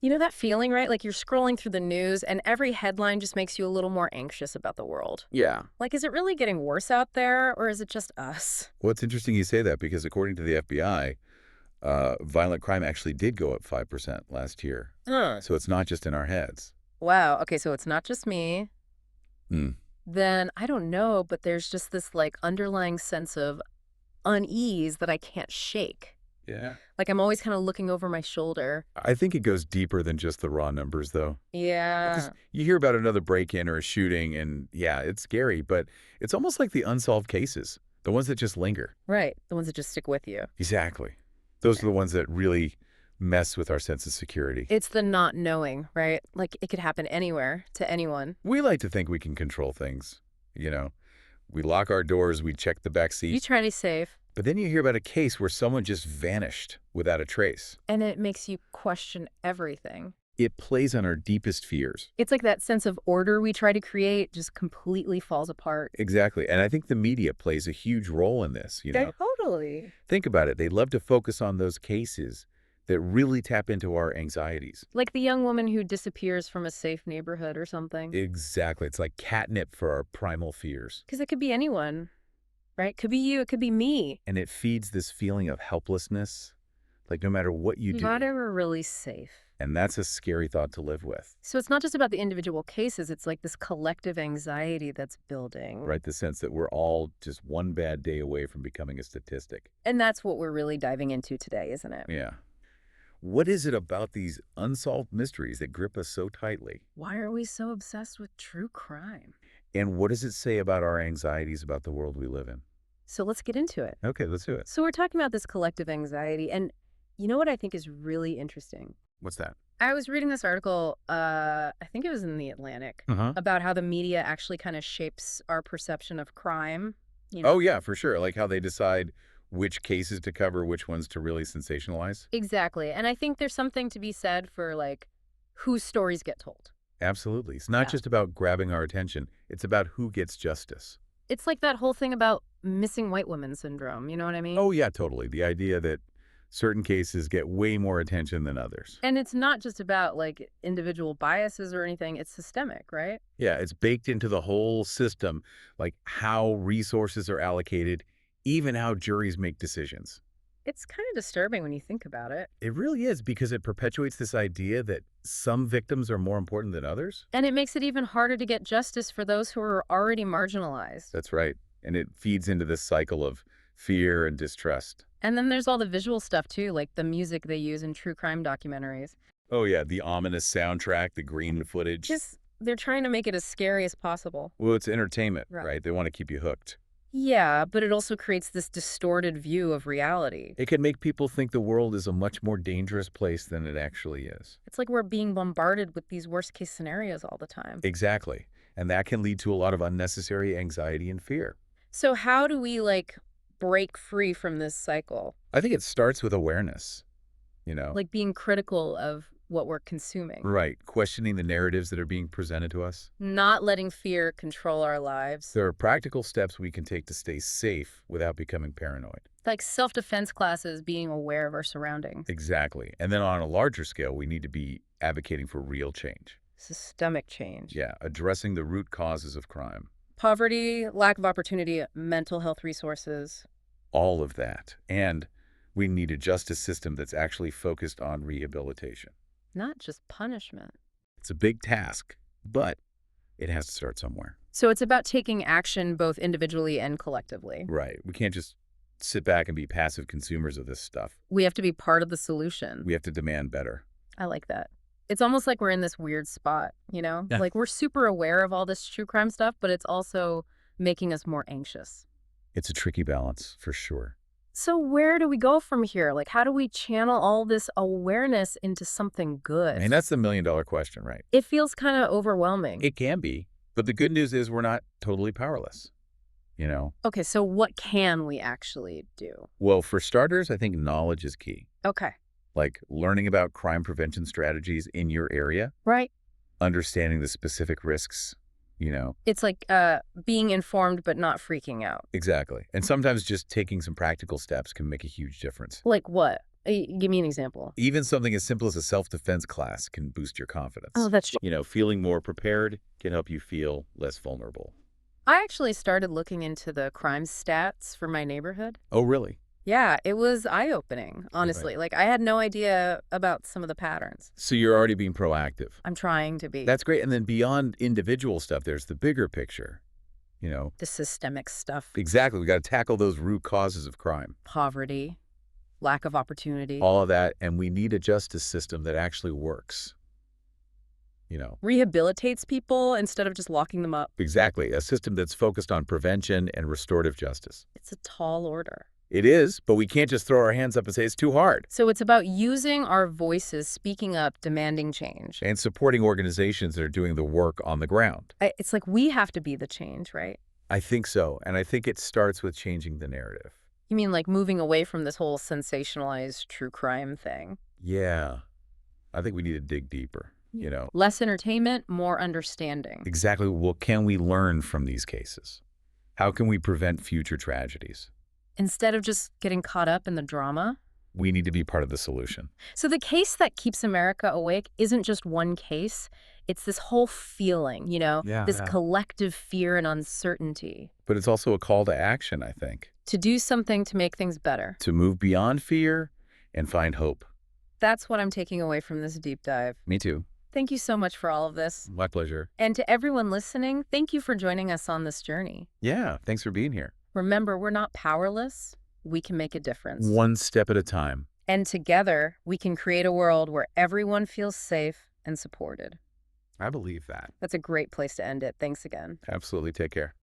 You know that feeling, right? Like you're scrolling through the news and every headline just makes you a little more anxious about the world. Yeah. Like, is it really getting worse out there or is it just us? Well, it's interesting you say that because according to the FBI, violent crime actually did go up 5% last year. Huh. So it's not just in our heads. Wow. Okay, so it's not just me. Mm. Then I don't know, but there's just this like underlying sense of unease that I can't shake. Yeah. Like I'm always kind of looking over my shoulder. I think it goes deeper than just the raw numbers, though. Because Yeah. you hear about another break-in or a shooting, and yeah, it's scary, but it's almost like the unsolved cases, the ones that just linger. Right. The ones that just stick with you. Exactly. Those are the ones that really mess with our sense of security. It's the not knowing, right? Like it could happen anywhere to anyone. We like to think we can control things. You know, we lock our doors, we check the back You seat, try to be safe, but then you hear about a case where someone just vanished without a trace. and it makes you question everything. It plays on our deepest fears. It's like that sense of order we try to create just completely falls apart. Exactly. And I think the media plays a huge role in this, Totally. Think about it. They love to focus on those cases that really tap into our anxieties. Like the young woman who disappears from a safe neighborhood or something. Exactly. It's like catnip for our primal fears. Because it could be anyone, right? Could be you, it could be me. And it feeds this feeling of helplessness, like no matter what you do. Not ever really safe. And that's a scary thought to live with, So it's not just about the individual cases, it's like this collective anxiety that's building. right? The sense that we're all just one bad day away from becoming a statistic. And that's what we're really diving into today, isn't it? Yeah. What is it about these unsolved mysteries that grip us so tightly? Why are we so obsessed with true crime? And what does it say about our anxieties about the world we live in? So let's get into it. Okay, let's do it. So we're talking about this collective anxiety, and you know what I think is really interesting? What's that? I was reading this article, I think it was in The Atlantic, Uh-huh. about how the media actually kind of shapes our perception of crime. Oh, yeah, for sure. Like how they decide which cases to cover, which ones to really sensationalize. Exactly. And I think there's something to be said for like whose stories get told. Absolutely. It's not Yeah. just about grabbing our attention. It's about who gets justice. It's like that whole thing about missing white women syndrome. You know what I mean? Oh, yeah, totally. The idea that certain cases get way more attention than others. And it's not just about like individual biases or anything, it's systemic, right? Yeah, it's baked into the whole system, like how resources are allocated, even how juries make decisions. It's kind of disturbing when you think about it. It really is because it perpetuates this idea that some victims are more important than others. And it makes it even harder to get justice for those who are already marginalized. That's right. And it feeds into this cycle of fear and distrust. And then there's all the visual stuff too, like the music they use in true crime documentaries. Oh, yeah, the ominous soundtrack, the green footage. Just they're trying to make it as scary as possible. Well, it's entertainment, Right. right? They want to keep you hooked. Yeah, but it also creates this distorted view of reality. It can make people think the world is a much more dangerous place than it actually is. It's like we're being bombarded with these worst case scenarios all the time. Exactly. And that can lead to a lot of unnecessary anxiety and fear. So how do we like break free from this cycle? I think it starts with awareness. Like being critical of what we're consuming, Right. Questioning the narratives that are being presented to us. not letting fear control our lives. There are practical steps we can take to stay safe without becoming paranoid. Like self-defense classes, being aware of our surroundings. Exactly. And then on a larger scale, we need to be advocating for real change. Systemic change. Yeah, addressing the root causes of crime. Poverty, lack of opportunity, mental health resources. All of that. And we need a justice system that's actually focused on rehabilitation. Not just punishment. It's a big task, but it has to start somewhere. So it's about taking action both individually and collectively. Right. We can't just sit back and be passive consumers of this stuff. We have to be part of the solution. We have to demand better. I like that. It's almost like we're in this weird spot, you know? Yeah. Like we're super aware of all this true crime stuff, but it's also making us more anxious. It's a tricky balance, for sure. So where do we go from here? Like how do we channel all this awareness into something good? I mean, that's the million-dollar question, right? It feels kind of overwhelming. It can be, but the good news is we're not totally powerless. Okay, so what can we actually do? Well, for starters, I think knowledge is key. Okay. Like learning about crime prevention strategies in your area, Right. understanding the specific risks. It's like being informed but not freaking out. Exactly. And sometimes just taking some practical steps can make a huge difference. Like what? Give me an example. Even something as simple as a self-defense class can boost your Oh, confidence. that's true. Feeling more prepared can help you feel less vulnerable. I actually started looking into the crime stats for my neighborhood. Oh, really? Yeah, it was eye-opening, Right. honestly. Like, I had no idea about some of the patterns. So you're already being proactive. I'm trying to be. That's great. And then beyond individual stuff, there's the bigger picture. You know, The systemic stuff, exactly. We got to tackle those root causes of crime, poverty, lack of opportunity, all of that. And we need a justice system that actually works. You know, rehabilitates people instead of just locking them up. exactly. A system that's focused on prevention and restorative justice. It's a tall order. It is, but we can't just throw our hands up and say it's too hard. So it's about using our voices, speaking up, demanding change. And supporting organizations that are doing the work on the ground. It's like we have to be the change, right? I think so. And I think it starts with changing the narrative. You mean like moving away from this whole sensationalized true crime thing? Yeah. I think we need to dig deeper, you know. Less entertainment, more understanding. Exactly. What can we learn from these cases? How can we prevent future tragedies? Instead of just getting caught up in the drama. We need to be part of the solution. So the case that keeps America awake isn't just one case. It's this whole feeling, this Yeah. collective fear and uncertainty. But it's also a call to action, I think, To do something to make things better. to move beyond fear and find hope. That's what I'm taking away from this deep dive. Me too. Thank you so much for all of this. My pleasure. And to everyone listening, thank you for joining us on this journey. Yeah. Thanks for being here. Remember, we're not powerless. We can make a difference. One step at a time. And together, we can create a world where everyone feels safe and supported. I believe that. That's a great place to end it. Thanks again. Absolutely. Take care.